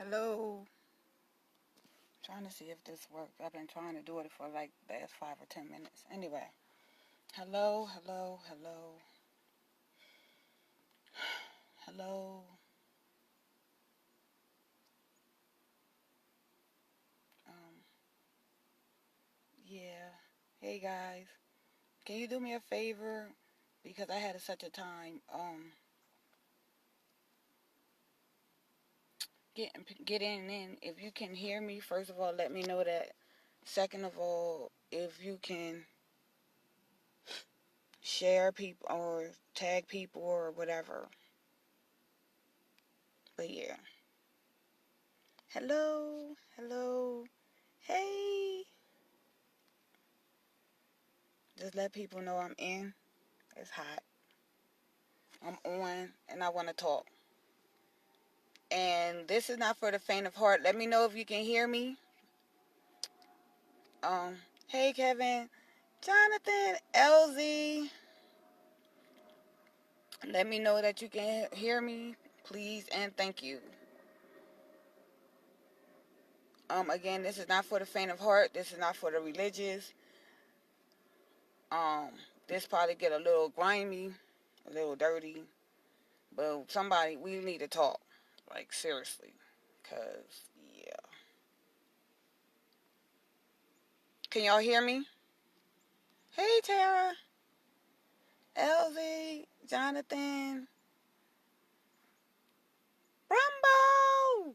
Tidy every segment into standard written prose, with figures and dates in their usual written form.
Hello. Trying to see if this works. I've been trying to do it for like the last 5 or 10 minutes. Anyway. Hello, hello, hello. Hello. Um, yeah. Hey guys. Can you do me a favor? Because I had such a time getting in. If you can hear me, first of all, let me know that. Second of all, if you can share people or tag people or whatever. But yeah. Hello. Hello. Hey. Just let people know I'm in. It's hot. I'm on and I want to talk. And this is not for the faint of heart. Let me know if you can hear me. Um, hey Kevin, Jonathan, LZ. Let me know that you can hear me, please and thank you. Again, this is not for the faint of heart. This is not for the religious. Um, this probably get a little grimy, a little dirty. But somebody, we need to talk. Like seriously. Cause yeah. Can y'all hear me? Hey Tara, LZ, Jonathan, Rumbo.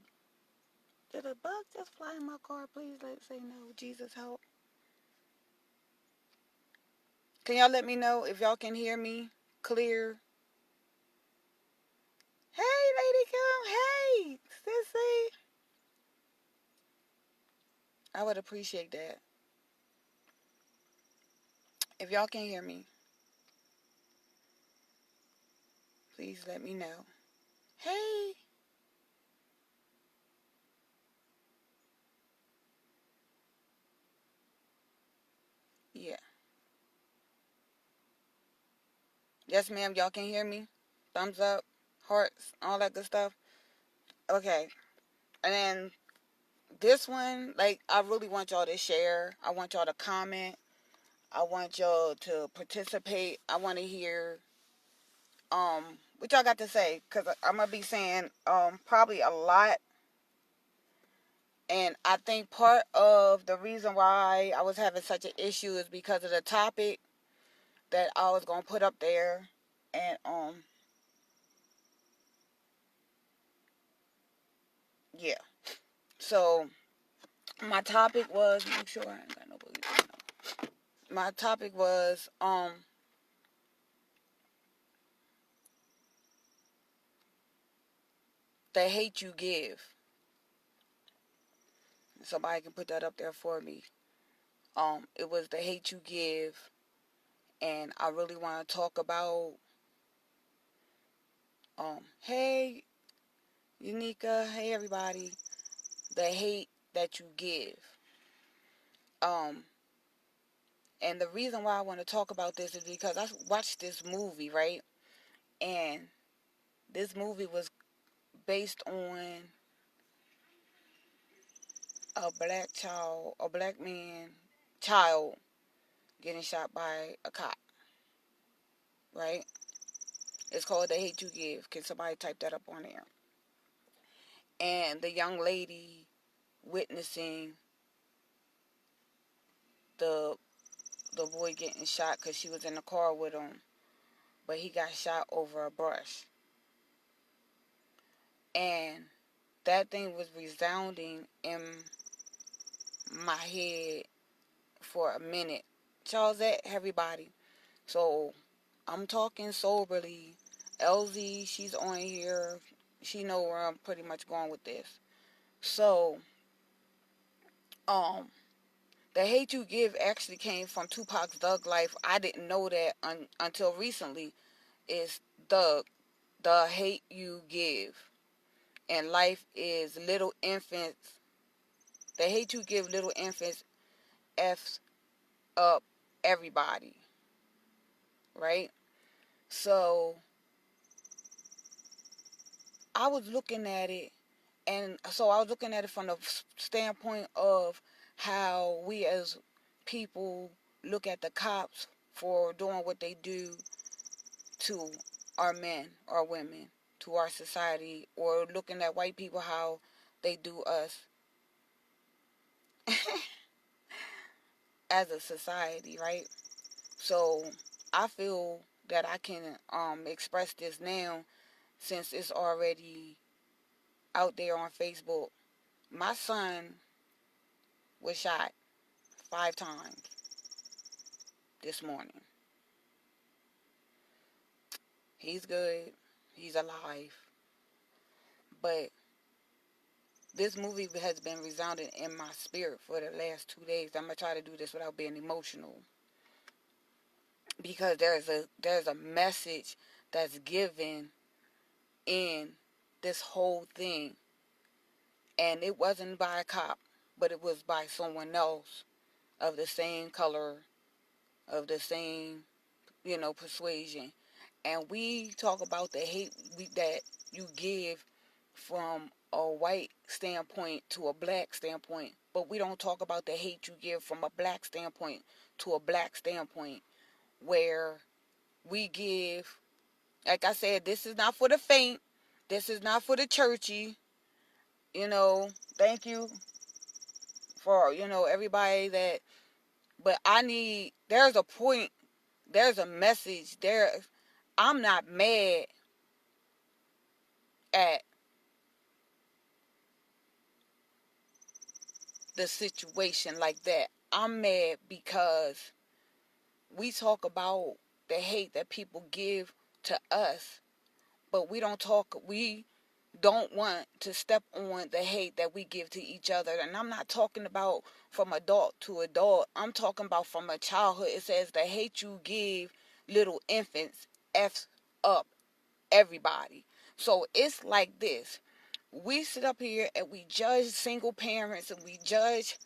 Did a bug just fly in my car? Please let's say no. Jesus help. Can y'all let me know if y'all can hear me clear? Hey, lady, come. Hey, sissy. I would appreciate that. If y'all can hear me, please let me know. Hey. Yeah. Yes, ma'am. Y'all can hear me? Thumbs up, hearts, all that good stuff. Okay. And then this one, like, I really want y'all to share. I want y'all to comment. I want y'all to participate. I want to hear what y'all got to say, because I'm gonna be saying probably a lot. And I think part of the reason why I was having such an issue is because of the topic that I was gonna put up there. And yeah. So my topic was, make sure I ain't got no boogies. My topic was the hate you give. Somebody can put that up there for me. It was the hate you give, and I really want to talk about hey Unica, hey everybody, the hate that you give. Um, and the reason why I want to talk about this is because I watched this movie, right? And this movie was based on a black man, child getting shot by a cop, right? It's called The Hate You Give. Can somebody type that up on there? And the young lady witnessing the the boy getting shot because she was in the car with him, but he got shot over a brush. And that thing was resounding in my head for a minute. Charles, everybody. So I'm talking soberly. LZ, she's on here. She know where I'm pretty much going with this. So, um, the hate you give actually came from Tupac's Thug Life. I didn't know that until recently. Is the hate you give, and life is little infants. The hate you give little infants f's up everybody, right? So I was looking at it, And so I was looking at it from the standpoint of how we as people look at the cops for doing what they do to our men or women, to our society, or looking at white people how they do us as a society, right? So I feel that I can express this now since it's already out there on Facebook. My son was shot 5 times this morning. He's good. He's alive. But this movie has been resounding in my spirit for the last 2 days. I'm gonna try to do this without being emotional because there's a message that's given in this whole thing, and it wasn't by a cop, but it was by someone else of the same color, of the same persuasion. And we talk about the hate that you give from a white standpoint to a black standpoint, but we don't talk about the hate you give from a black standpoint to a black standpoint, where we give, like I said, this is not for the faint, this is not for the churchy, you know. Thank you for everybody that, but there's a point, there's a message there. I'm not mad at the situation like that. I'm mad because we talk about the hate that people give to us, but we don't want to step on the hate that we give to each other. And I'm not talking about from adult to adult. I'm talking about from a childhood. It says the hate you give little infants F's up everybody. So it's like this. We sit up here and we judge single parents and we judge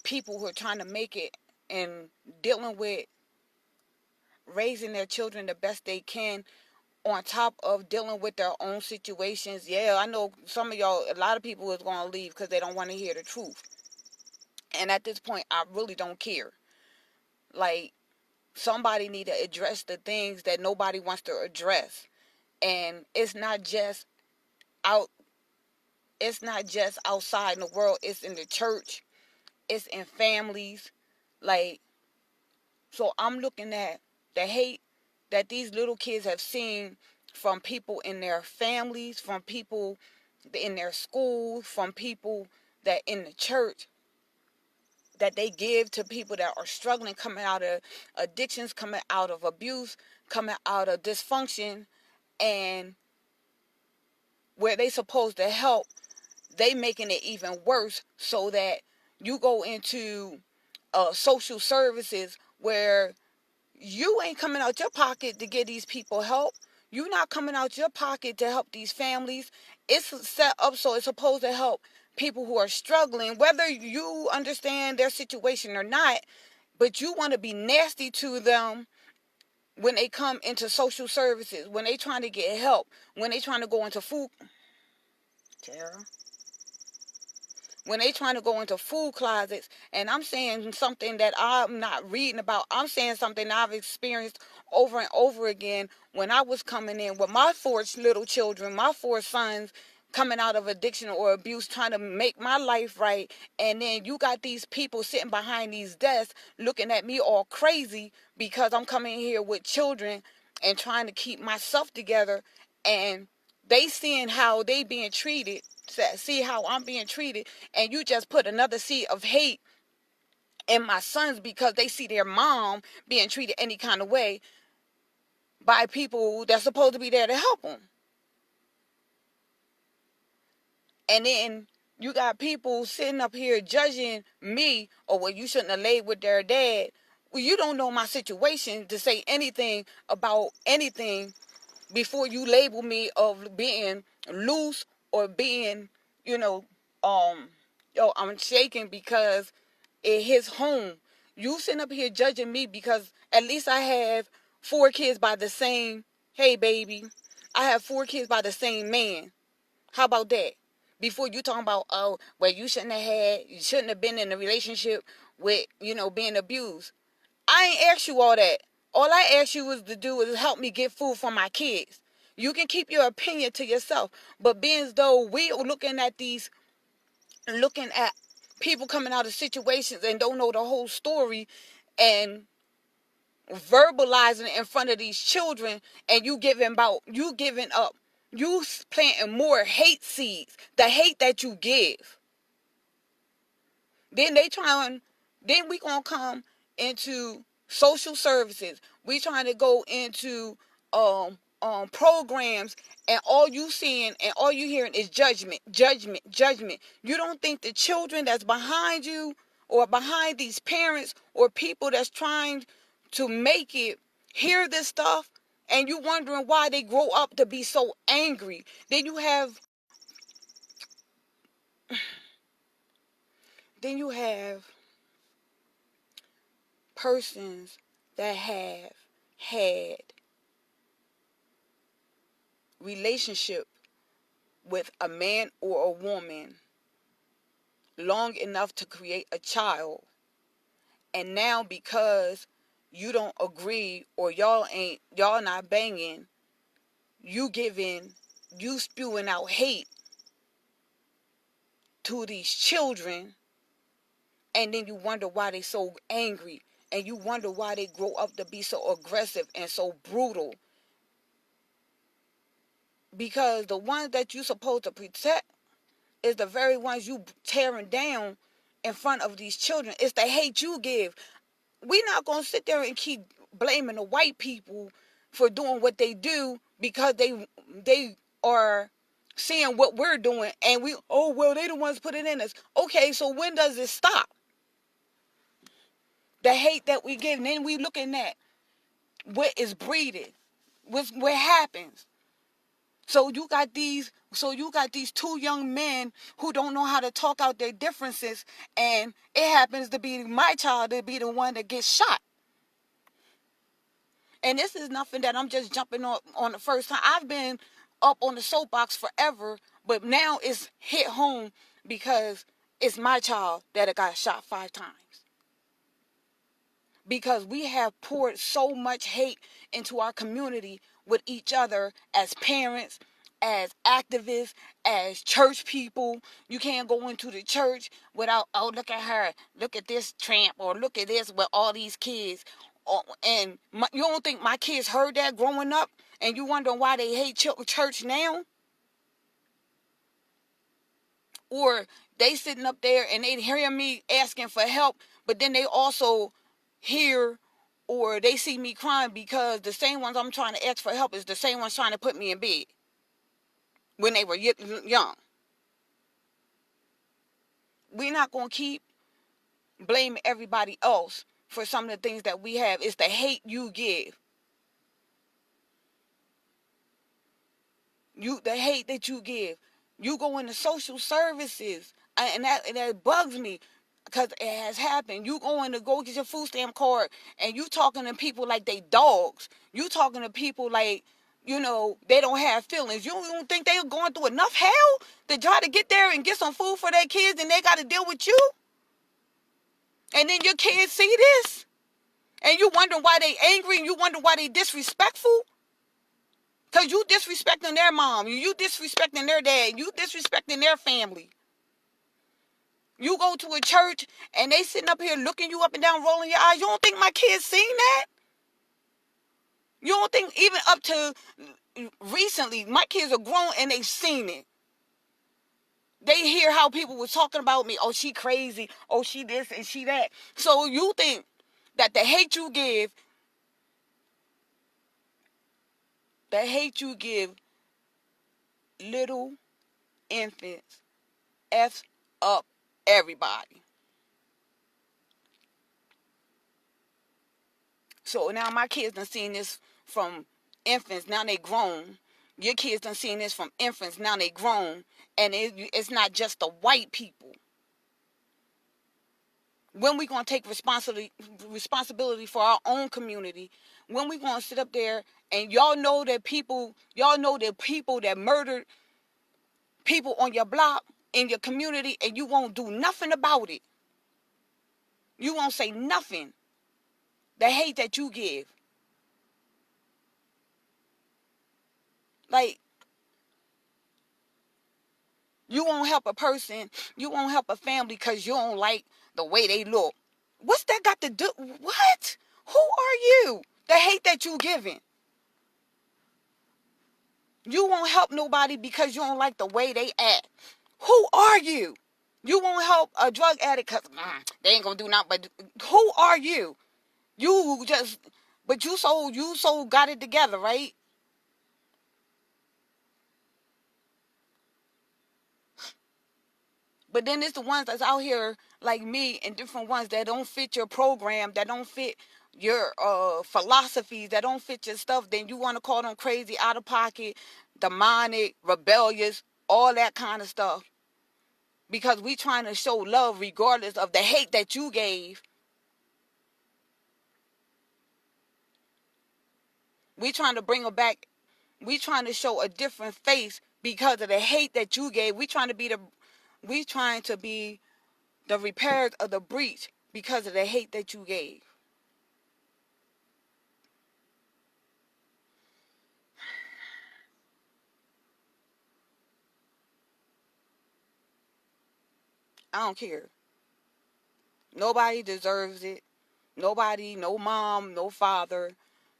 people who are trying to make it and dealing with raising their children the best they can on top of dealing with their own situations. Yeah, I know some of y'all, a lot of people is going to leave because they don't want to hear the truth. And at this point, I really don't care. Like, somebody need to address the things that nobody wants to address. And out it's not just outside in the world, it's in the church, it's in families. Like, so I'm looking at the hate that these little kids have seen from people in their families, from people in their schools, from people that in the church, that they give to people that are struggling, coming out of addictions, coming out of abuse, coming out of dysfunction, and where they supposed to help, they making it even worse, so that you go into social services where you ain't coming out your pocket to get these people help. You not coming out your pocket to help these families. It's set up so it's supposed to help people who are struggling, whether you understand their situation or not, but you want to be nasty to them when they come into social services, when they trying to get help, when they trying to go into food. Tara. When they trying to go into food closets, and I'm saying something that I'm not reading about, I'm saying something I've experienced over and over again when I was coming in with my 4 little children, my 4 sons, coming out of addiction or abuse, trying to make my life right. And then you got these people sitting behind these desks looking at me all crazy because I'm coming here with children and trying to keep myself together, and they seeing how they being treated, see how I'm being treated, and you just put another seed of hate in my sons because they see their mom being treated any kind of way by people that's supposed to be there to help them. And then you got people sitting up here judging me, or well, you shouldn't have laid with their dad. Well, you don't know my situation to say anything about anything before you label me of being loose or being, you know, I'm shaking because it hits home. You sitting up here judging me because at least I have 4 kids by the same, hey baby, I have 4 kids by the same man. How about that? before you talking about, oh, well, you shouldn't have been in a relationship with, being abused. I ain't asked you all that. All I asked you was to do is help me get food for my kids. You can keep your opinion to yourself, but being as though we are looking at people coming out of situations and don't know the whole story, and verbalizing it in front of these children, and you giving up, you planting more hate seeds, the hate that you give. Then we gonna come into social services. We trying to go into programs, and all you seeing and all you hearing is judgment, judgment, judgment. You don't think the children that's behind you, or behind these parents or people that's trying to make it, hear this stuff, and you wondering why they grow up to be so angry. Then you have persons that have had relationship with a man or a woman long enough to create a child, and now because you don't agree, or y'all not banging, you spewing out hate to these children, and then you wonder why they so angry, and you wonder why they grow up to be so aggressive and so brutal. Because the ones that you supposed to protect is the very ones you tearing down in front of these children. It's the hate you give. We're not going to sit there and keep blaming the white people for doing what they do, because they are seeing what we're doing, and they the ones put it in us. Okay, so when does it stop? The hate that we give, and then we looking at what is breeded, what happens. So you got these two young men who don't know how to talk out their differences, and it happens to be my child to be the one that gets shot. And this is nothing that I'm just jumping on the first time. I've been up on the soapbox forever, but now it's hit home because it's my child that got shot 5 times. Because we have poured so much hate into our community with each other as parents, as activists, as church people. You can't go into the church without, oh, look at her, look at this tramp, or look at this with all these kids. And you don't think my kids heard that growing up, and you wonder why they hate church now? Or they sitting up there and they hear me asking for help, but then they also hear, or they see me crying, because the same ones I'm trying to ask for help is the same ones trying to put me in bed when they were young. We're not going to keep blaming everybody else for some of the things that we have. It's the hate you give. The hate that you give. You go into social services, and that bugs me, because it has happened. You going to go get your food stamp card, and you talking to people like they dogs. You talking to people like, they don't have feelings. You don't think they're going through enough hell to try to get there and get some food for their kids, and they got to deal with you? And then your kids see this, and you wonder why they angry, and you wonder why they disrespectful? Because you disrespecting their mom, you disrespecting their dad, you disrespecting their family. You go to a church and they sitting up here looking you up and down, rolling your eyes. You don't think my kids seen that? You don't think even up to recently, my kids are grown and they've seen it. They hear how people were talking about me. Oh, she crazy. Oh, she this and she that. So you think that the hate you give little infants F's up everybody. So now my kids done seen this from infants. Now they grown. Your kids done seen this from infants. Now they grown. And it's not just the white people. When we going to take responsibility for our own community? When we going to sit up there and y'all know that people that murdered people on your block, in your community, and you won't do nothing about it. You won't say nothing. The hate that you give. Like, you won't help a person, you won't help a family because you don't like the way they look. What's that got to do? What? Who are you? The hate that you giving. You won't help nobody because you don't like the way they act. Who are you? You won't help a drug addict because they ain't gonna do nothing. But who are you? You just, but you so got it together, right? But then it's the ones that's out here like me and different ones that don't fit your program, that don't fit your philosophies, that don't fit your stuff. Then you want to call them crazy, out of pocket, demonic, rebellious, all that kind of stuff. Because we trying to show love regardless of the hate that you gave. We trying to bring them back. We trying to show a different face because of the hate that you gave. We trying to be the repairs of the breach because of the hate that you gave. I don't care. Nobody deserves it. Nobody, no mom, no father,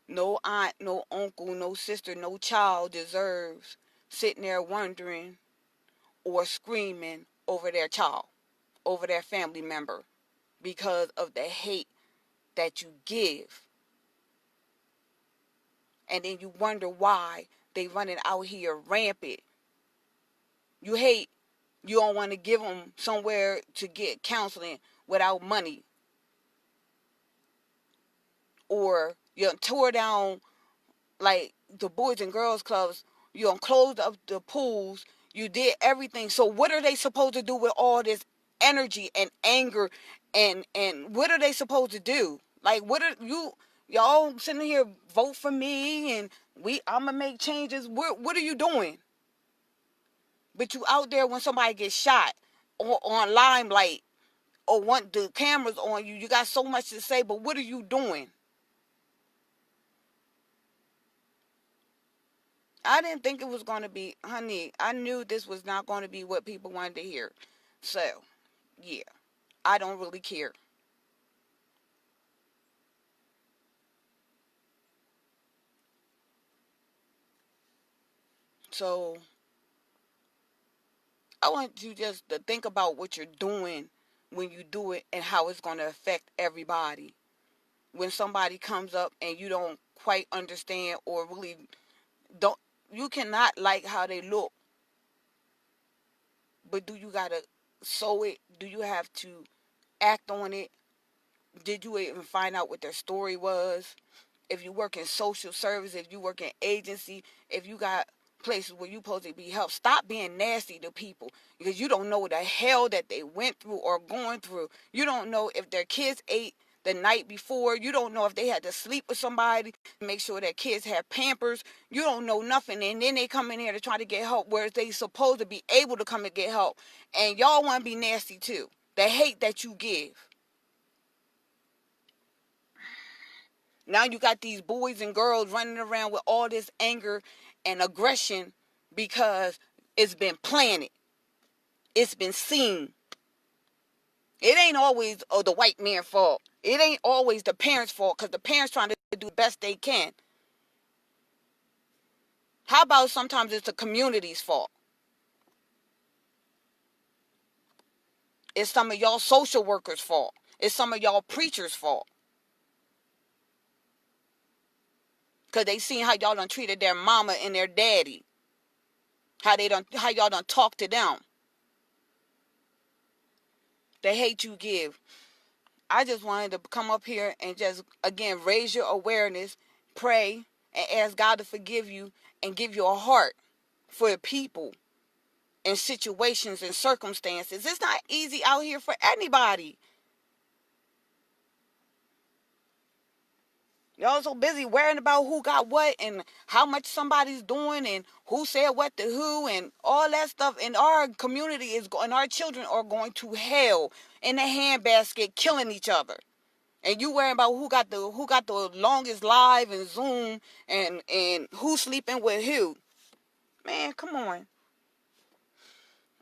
no aunt, no uncle, no sister, no child deserves sitting there wondering or screaming over their child, over their family member, because of the hate that you give. And then you wonder why they running out here rampant. You hate, you don't want to give them somewhere to get counseling without money. Or you tore down like the boys and girls clubs, you closed up the pools, you did everything. So what are they supposed to do with all this energy and anger, and what are they supposed to do? Like, what are y'all sitting here, vote for me and I'm gonna make changes? What are you doing? But you out there when somebody gets shot on limelight, or want the cameras on you, you got so much to say, but what are you doing? I didn't think it was going to be, honey, I knew this was not going to be what people wanted to hear. So, yeah, I don't really care. So, I want you just to think about what you're doing when you do it and how it's going to affect everybody. When somebody comes up and you don't quite understand or really don't, you cannot like how they look, but do you got to sow it? Do you have to act on it? Did you even find out what their story was? If you work in social service, if you work in agency, if you got places where you supposed to be helped, stop being nasty to people, because you don't know the hell that they went through or going through. You don't know if their kids ate the night before. You don't know if they had to sleep with somebody to make sure their kids have Pampers. You don't know nothing, and then they come in here to try to get help where they supposed to be able to come and get help, and y'all want to be nasty too. The hate that you give. Now you got these boys and girls running around with all this anger and aggression because it's been planted. It's been seen. It ain't always the white man's fault. It ain't always the parents' fault, because the parents trying to do the best they can. How about sometimes it's the community's fault? It's some of y'all social workers' fault. It's some of y'all preachers' fault. Because they seen how y'all done treated their mama and their daddy. How y'all done talk to them. The hate you give. I just wanted to come up here and just, again, raise your awareness, pray, and ask God to forgive you and give you a heart for the people and situations and circumstances. It's not easy out here for anybody. Y'all so busy worrying about who got what and how much somebody's doing and who said what to who and all that stuff. And our community is going, our children are going to hell in a handbasket, killing each other. And you worrying about who got the longest live and Zoom and who sleeping with who. Man, come on.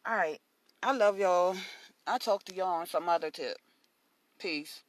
All right. I love y'all. I'll talk to y'all on some other tip. Peace.